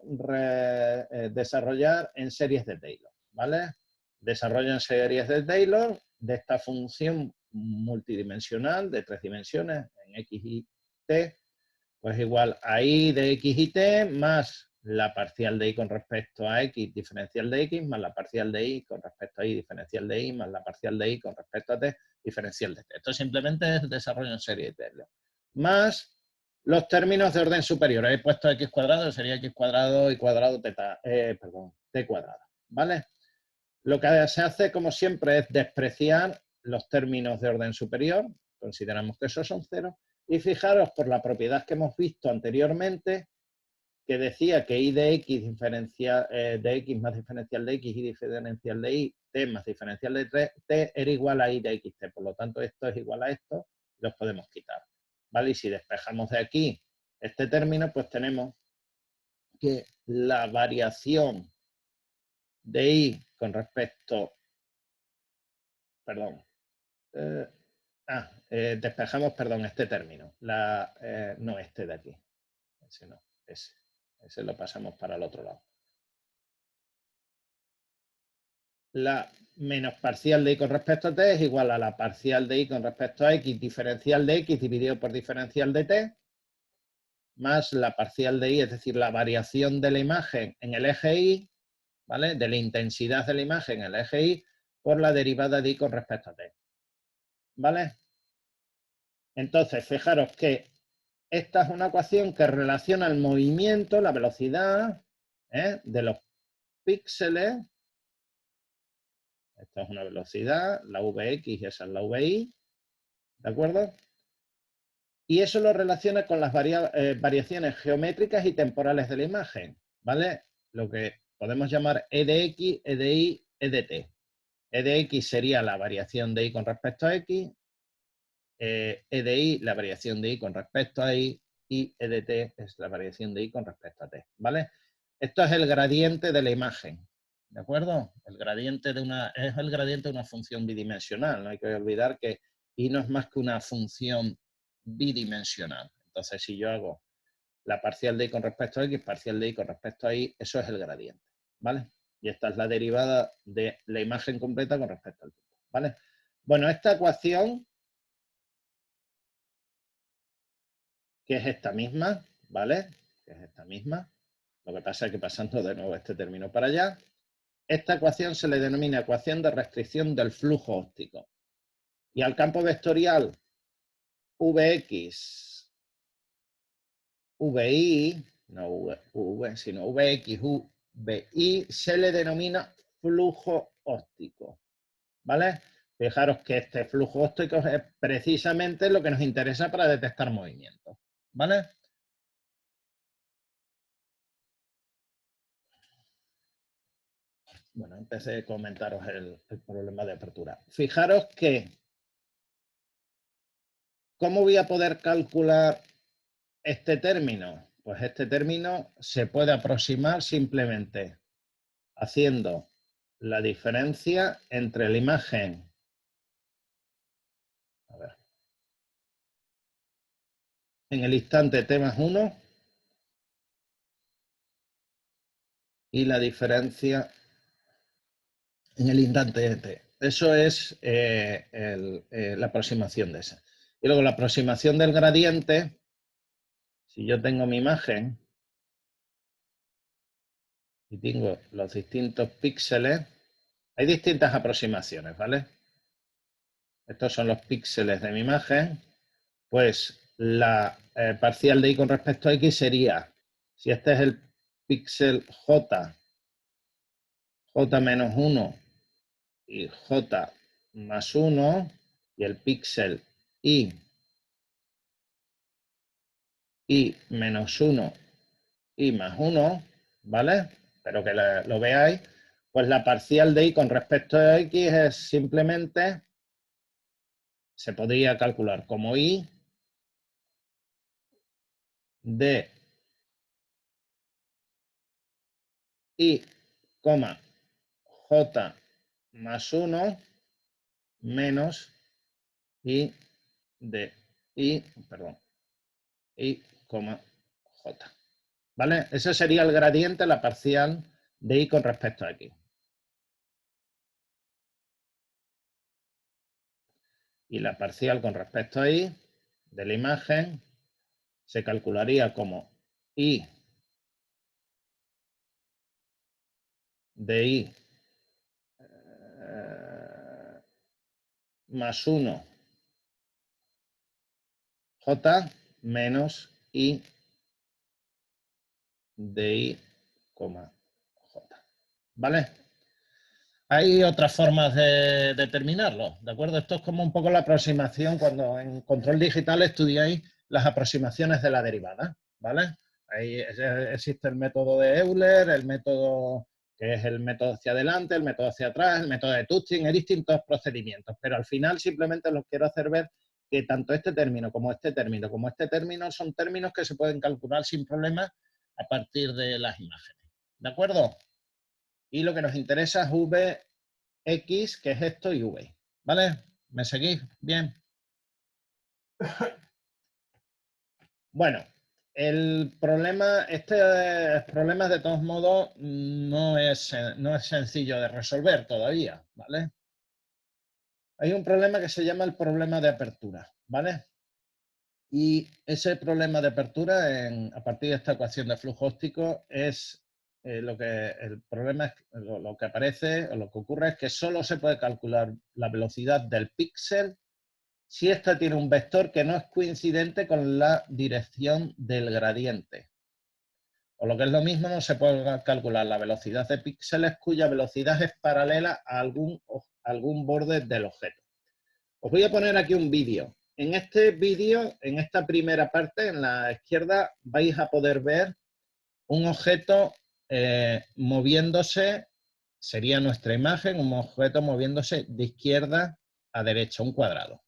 desarrollar en series de Taylor, ¿vale? Desarrollo en series de Taylor de esta función multidimensional de 3 dimensiones en x y t, pues igual a y de x y t más la parcial de y con respecto a x diferencial de x más la parcial de y con respecto a y diferencial de y más la parcial de y con respecto a t diferencial de t. Esto simplemente es desarrollo en serie de Taylor. Más los términos de orden superior. He puesto x cuadrado, sería x cuadrado y cuadrado t cuadrado. ¿Vale? Lo que se hace, como siempre, es despreciar los términos de orden superior. Consideramos que esos son cero. Y fijaros por la propiedad que hemos visto anteriormente, que decía que y de x, de x más diferencial de x y diferencial de y, t más diferencial de t era igual a y de xt. Por lo tanto, esto es igual a esto, los podemos quitar. ¿Vale? Y si despejamos de aquí este término, pues tenemos que la variación de y con respecto, perdón, despejamos, perdón, este término, no este de aquí, ese no, ese lo pasamos para el otro lado. La menos parcial de y con respecto a t es igual a la parcial de y con respecto a x diferencial de x dividido por diferencial de t, más la parcial de y, es decir, la variación de la imagen en el eje y, ¿vale? De la intensidad de la imagen en el eje y por la derivada de y con respecto a t. ¿Vale? Entonces, fijaros que esta es una ecuación que relaciona el movimiento, la velocidad de los píxeles. Esta es una velocidad, la Vx y esa es la Vi, ¿de acuerdo? Y eso lo relaciona con las variaciones geométricas y temporales de la imagen, ¿vale? Lo que podemos llamar E de X, E de Y, E de T. E de X sería la variación de Y con respecto a X, E de Y la variación de Y con respecto a Y, y E de T es la variación de Y con respecto a T, ¿vale? Esto es el gradiente de la imagen, ¿de acuerdo? El gradiente es el gradiente de una función bidimensional, no hay que olvidar que Y no es más que una función bidimensional. Entonces, si yo hago la parcial de Y con respecto a X, parcial de Y con respecto a Y, eso es el gradiente, ¿vale? Y esta es la derivada de la imagen completa con respecto al tiempo, ¿vale? Bueno, esta ecuación, que es esta misma, ¿vale? Que es esta misma. Lo que pasa es que pasando de nuevo este término para allá, esta ecuación se le denomina ecuación de restricción del flujo óptico. Y al campo vectorial Vx, Vi, no V, sino Vx, Vi, se le denomina flujo óptico, ¿vale? Fijaros que este flujo óptico es precisamente lo que nos interesa para detectar movimientos, ¿vale? Bueno, empecé a comentaros el problema de apertura. Fijaros que, ¿cómo voy a poder calcular este término? Pues este término se puede aproximar simplemente haciendo la diferencia entre la imagen, a ver, en el instante t más 1 y la diferencia en el instante t. Eso es la aproximación de esa. Y luego la aproximación del gradiente, si yo tengo mi imagen y tengo los distintos píxeles, hay distintas aproximaciones, ¿vale? Estos son los píxeles de mi imagen. Pues la parcial de Y con respecto a X sería, si este es el píxel J, J menos 1 y J más 1, y el píxel Y menos 1, Y más 1, ¿vale? Espero que lo veáis. Pues la parcial de Y con respecto a X es simplemente, se podría calcular como Y de Y, J más 1 menos Y de Y, perdón, Y, J. ¿Vale? Ese sería el gradiente, la parcial de Y con respecto a X. Y la parcial con respecto a Y de la imagen se calcularía como Y de Y más 1 J menos Y de Y, J. ¿Vale? Hay otras formas de determinarlo, ¿de acuerdo? Esto es como un poco la aproximación cuando en control digital estudiáis las aproximaciones de la derivada, ¿vale? Ahí existe el método de Euler, el método que es el método hacia adelante, el método hacia atrás, el método de Tübingen, hay distintos procedimientos, pero al final simplemente los quiero hacer ver que tanto este término como este término son términos que se pueden calcular sin problemas a partir de las imágenes, ¿de acuerdo? Y lo que nos interesa es Vx, que es esto, y V. ¿Vale? ¿Me seguís? Bien. Bueno, el problema, este problema de todos modos no es sencillo de resolver todavía, ¿vale? Hay un problema que se llama el problema de apertura, ¿vale? Y ese problema de apertura, a partir de esta ecuación de flujo óptico, es el problema es lo que aparece o lo que ocurre es que solo se puede calcular la velocidad del píxel si ésta tiene un vector que no es coincidente con la dirección del gradiente. O lo que es lo mismo, no se puede calcular la velocidad de píxeles cuya velocidad es paralela a algún borde del objeto. Os voy a poner aquí un vídeo en este vídeo, en esta primera parte, en la izquierda, vais a poder ver un objeto moviéndose, sería nuestra imagen, un objeto moviéndose de izquierda a derecha, un cuadrado.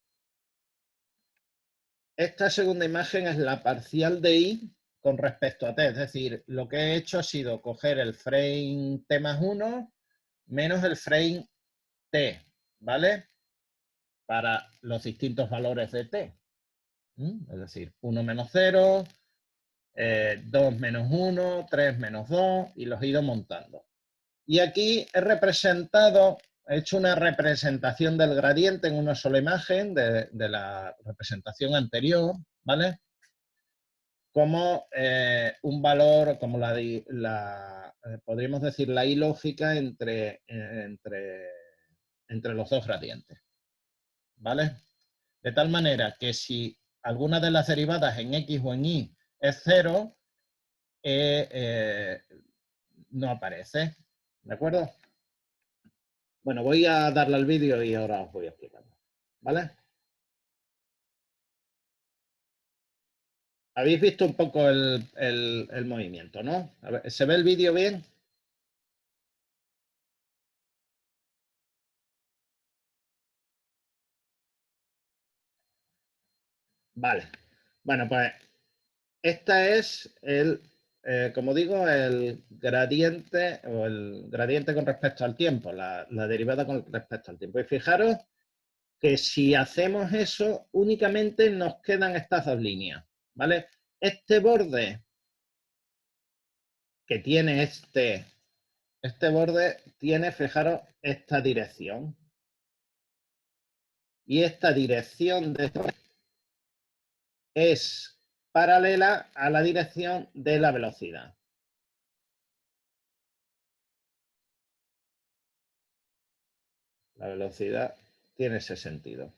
Esta segunda imagen es la parcial de I con respecto a T, es decir, lo que he hecho ha sido coger el frame T más 1 menos el frame T, ¿vale? Para los distintos valores de T. Es decir, 1 menos 0, 2 menos 1, 3 menos 2, y los he ido montando. Y aquí he representado, he hecho una representación del gradiente en una sola imagen de la representación anterior, ¿vale? Como un valor, como podríamos decir, la I lógica entre los dos gradientes, ¿vale? De tal manera que si alguna de las derivadas en X o en Y es 0, no aparece, ¿de acuerdo? Bueno, voy a darle al vídeo y ahora os voy explicando, ¿vale? Habéis visto un poco el movimiento, ¿no? A ver, ¿se ve el vídeo bien? Vale. Bueno, pues esta es como digo, el gradiente o el gradiente con respecto al tiempo, la derivada con respecto al tiempo. Y fijaros que si hacemos eso, únicamente nos quedan estas dos líneas, ¿vale? Este borde que tiene este borde tiene, fijaros, esta dirección. Y esta dirección es paralela a la dirección de la velocidad. La velocidad tiene ese sentido.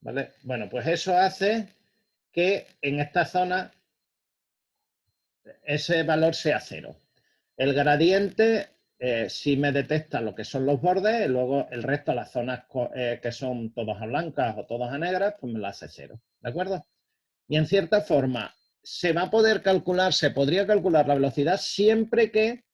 ¿Vale? Bueno, pues eso hace que en esta zona ese valor sea 0. El gradiente sí me detecta lo que son los bordes, y luego el resto, las zonas que son todas a blancas o todas a negras, pues me lo hace 0. ¿De acuerdo? Y en cierta forma se va a poder calcular, se podría calcular la velocidad siempre que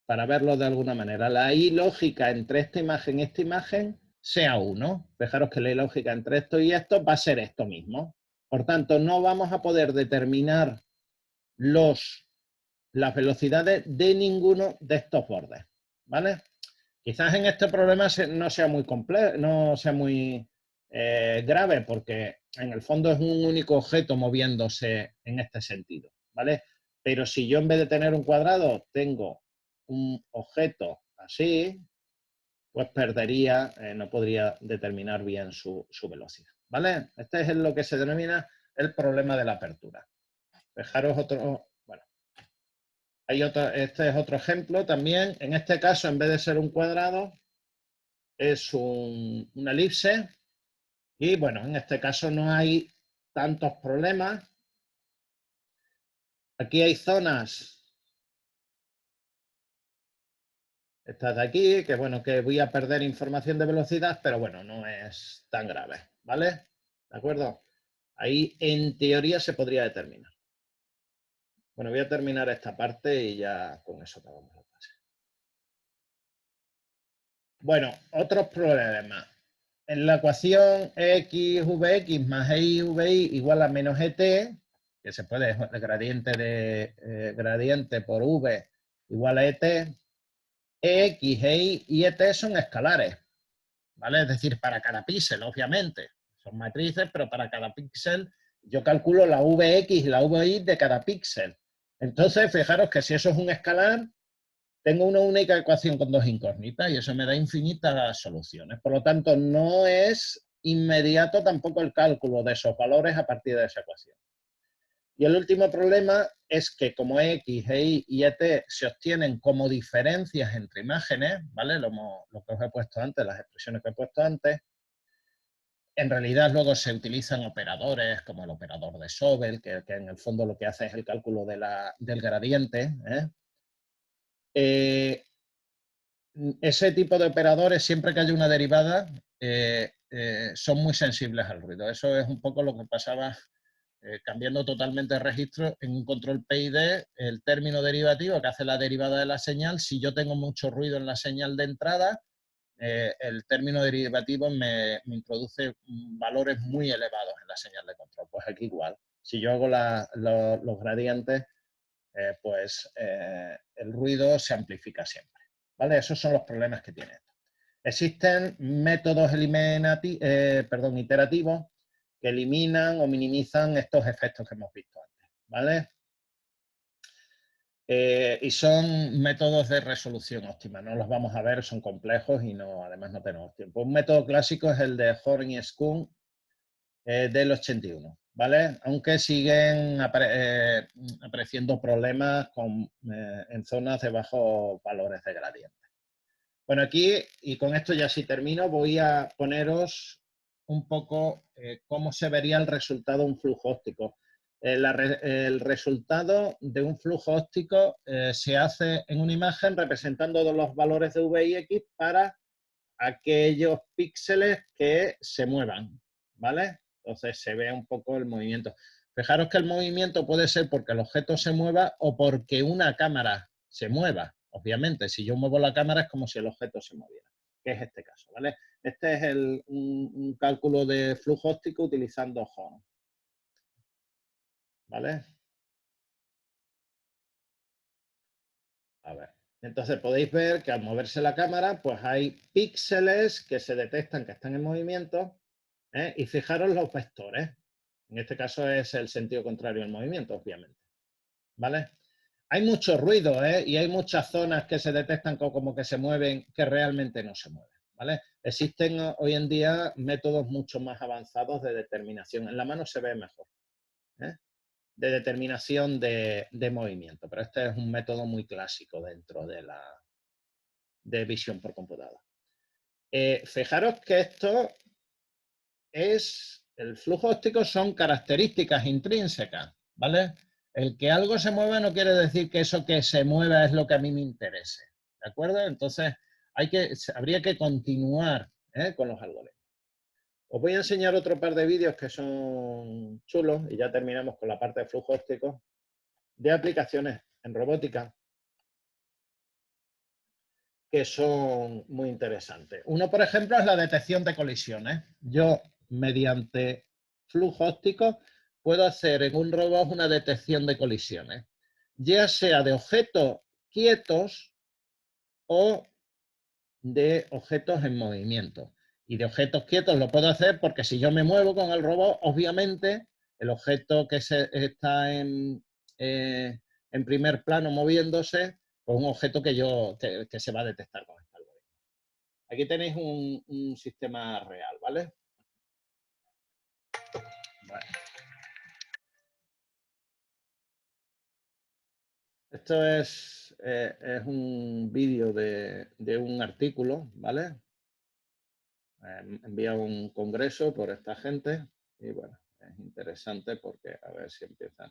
para verlo de alguna manera, la I lógica entre esta imagen y esta imagen sea 1. Fijaros que la I lógica entre esto y esto va a ser esto mismo. Por tanto, no vamos a poder determinar las velocidades de ninguno de estos bordes, ¿vale? Quizás en este problema no sea muy complejo, no sea muy grave, porque en el fondo es un único objeto moviéndose en este sentido, ¿vale? Pero si yo en vez de tener un cuadrado tengo un objeto así, pues perdería, no podría determinar bien su velocidad, ¿vale? Este es lo que se denomina el problema de la apertura. Fijaros otro, bueno, este es otro ejemplo también. En este caso, en vez de ser un cuadrado, es una elipse. Y bueno, en este caso no hay tantos problemas. Aquí hay zonas, estas de aquí, que bueno, que voy a perder información de velocidad, pero bueno, no es tan grave, ¿vale? ¿De acuerdo? Ahí en teoría se podría determinar. Bueno, voy a terminar esta parte y ya con eso acabamos la clase. Bueno, otros problemas. En la ecuación xvx más ivy igual a menos et, que se puede, el gradiente por v igual a et, x, y et son escalares, ¿vale? Es decir, para cada píxel, obviamente. Son matrices, pero para cada píxel yo calculo la vx y la vi de cada píxel. Entonces, fijaros que si eso es un escalar, tengo una única ecuación con dos incógnitas y eso me da infinitas soluciones. Por lo tanto, no es inmediato tampoco el cálculo de esos valores a partir de esa ecuación. Y el último problema es que como x, y y et se obtienen como diferencias entre imágenes, ¿vale? Lo que os he puesto antes, las expresiones que he puesto antes, en realidad luego se utilizan operadores como el operador de Sobel, que en el fondo lo que hace es el cálculo del gradiente, ese tipo de operadores, siempre que haya una derivada, son muy sensibles al ruido. Eso es un poco lo que pasaba cambiando totalmente de registro en un control PID, el término derivativo que hace la derivada de la señal. Si yo tengo mucho ruido en la señal de entrada, el término derivativo me introduce valores muy elevados en la señal de control. Pues aquí igual. Si yo hago los gradientes, pues el ruido se amplifica siempre. ¿Vale? Esos son los problemas que tiene esto. Existen métodos iterativos que eliminan o minimizan estos efectos que hemos visto antes. ¿Vale? Y son métodos de resolución óptima. No los vamos a ver, son complejos y además no tenemos tiempo. Un método clásico es el de Horn y Schoon del 81. ¿Vale? Aunque siguen apareciendo problemas en zonas de bajos valores de gradiente. Bueno, aquí, y con esto ya sí termino, voy a poneros un poco cómo se vería el resultado de un flujo óptico. El resultado de un flujo óptico se hace en una imagen representando los valores de V y X para aquellos píxeles que se muevan, ¿vale? Entonces se ve un poco el movimiento. Fijaros que el movimiento puede ser porque el objeto se mueva o porque una cámara se mueva. Obviamente, si yo muevo la cámara es como si el objeto se moviera, que es este caso, ¿vale? Este es un cálculo de flujo óptico utilizando Horn, ¿vale? A ver. Entonces podéis ver que al moverse la cámara, pues hay píxeles que se detectan que están en movimiento, y fijaros los vectores. En este caso es el sentido contrario al movimiento, obviamente. ¿Vale? Hay mucho ruido, y hay muchas zonas que se detectan como que se mueven, que realmente no se mueven. ¿Vale? Existen hoy en día métodos mucho más avanzados de determinación. En la mano se ve mejor, de determinación de movimiento, pero este es un método muy clásico dentro de visión por computadora. Fijaros que esto el flujo óptico son características intrínsecas, ¿vale? El que algo se mueva no quiere decir que eso que se mueva es lo que a mí me interese, ¿de acuerdo? Entonces, habría que continuar con los algoritmos. Os voy a enseñar otro par de vídeos que son chulos y ya terminamos con la parte de flujo óptico de aplicaciones en robótica que son muy interesantes. Uno, por ejemplo, es la detección de colisiones. Yo, mediante flujo óptico, puedo hacer en un robot una detección de colisiones, ya sea de objetos quietos o de objetos en movimiento. Y de objetos quietos lo puedo hacer porque si yo me muevo con el robot, obviamente el objeto que está en primer plano moviéndose, pues un objeto que se va a detectar con este algoritmo. Aquí tenéis un sistema real, ¿vale? Bueno. Esto es un vídeo de un artículo, ¿vale? Envía un congreso por esta gente y bueno, es interesante porque a ver si empiezan.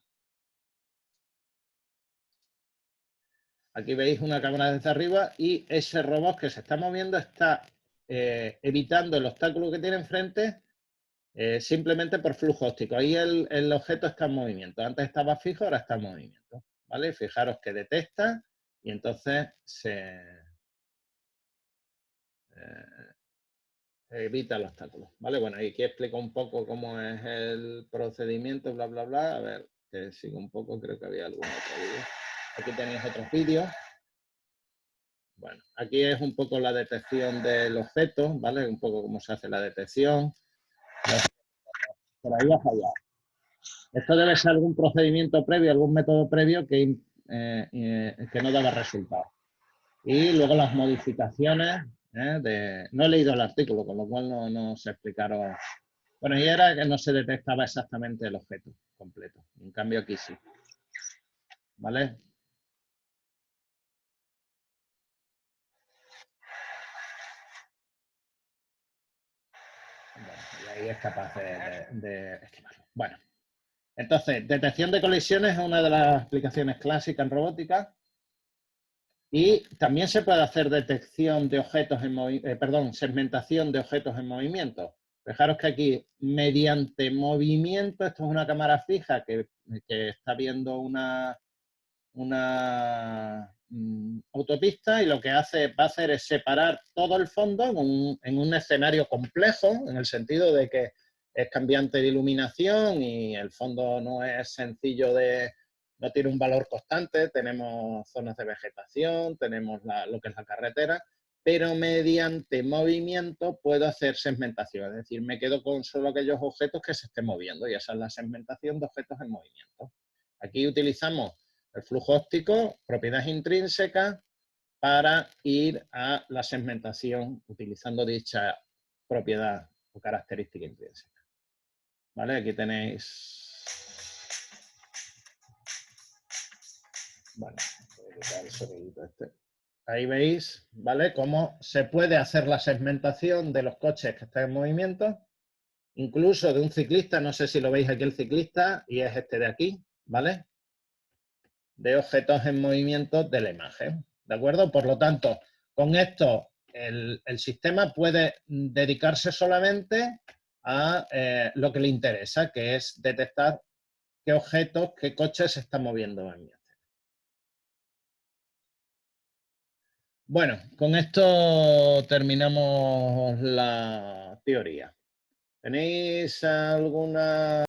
Aquí veis una cámara desde arriba y ese robot que se está moviendo está evitando el obstáculo que tiene enfrente simplemente por flujo óptico. Ahí el objeto está en movimiento. Antes estaba fijo, ahora está en movimiento. ¿Vale? Fijaros que detecta y entonces se evita el obstáculo. ¿Vale? Bueno, y aquí explico un poco cómo es el procedimiento, bla, bla, bla. A ver, que sigo un poco, creo que había algún otro vídeo. Aquí tenéis otros vídeos. Bueno, aquí es un poco la detección del objeto, ¿vale? Un poco cómo se hace la detección. Por ahí ha fallado. Esto debe ser algún procedimiento previo, algún método previo que no daba resultado. Y luego las modificaciones, no he leído el artículo, con lo cual no sé explicaros. Bueno, y era que no se detectaba exactamente el objeto completo. En cambio aquí sí. ¿Vale? Bueno, y ahí es capaz de esquivarlo. Bueno, entonces, detección de colisiones es una de las aplicaciones clásicas en robótica Y también se puede hacer detección de objetos en movimiento, segmentación de objetos en movimiento. Fijaros que aquí, mediante movimiento, esto es una cámara fija que está viendo una autopista y lo que va a hacer es separar todo el fondo en un escenario complejo, en el sentido de que es cambiante de iluminación y el fondo no es sencillo no tiene un valor constante, tenemos zonas de vegetación, tenemos lo que es la carretera, pero mediante movimiento puedo hacer segmentación, es decir, me quedo con solo aquellos objetos que se estén moviendo y esa es la segmentación de objetos en movimiento. Aquí utilizamos el flujo óptico, propiedades intrínsecas, para ir a la segmentación utilizando dicha propiedad o característica intrínseca. ¿Vale? Aquí tenéis... Bueno, voy a quitar el sonidito este. Ahí veis, ¿vale? Cómo se puede hacer la segmentación de los coches que están en movimiento, incluso de un ciclista, no sé si lo veis aquí el ciclista, y es este de aquí, ¿vale? De objetos en movimiento de la imagen, ¿de acuerdo? Por lo tanto, con esto el sistema puede dedicarse solamente a lo que le interesa, que es detectar qué objetos, qué coches se están moviendo en mi escena. Bueno, con esto terminamos la teoría. ¿Tenéis alguna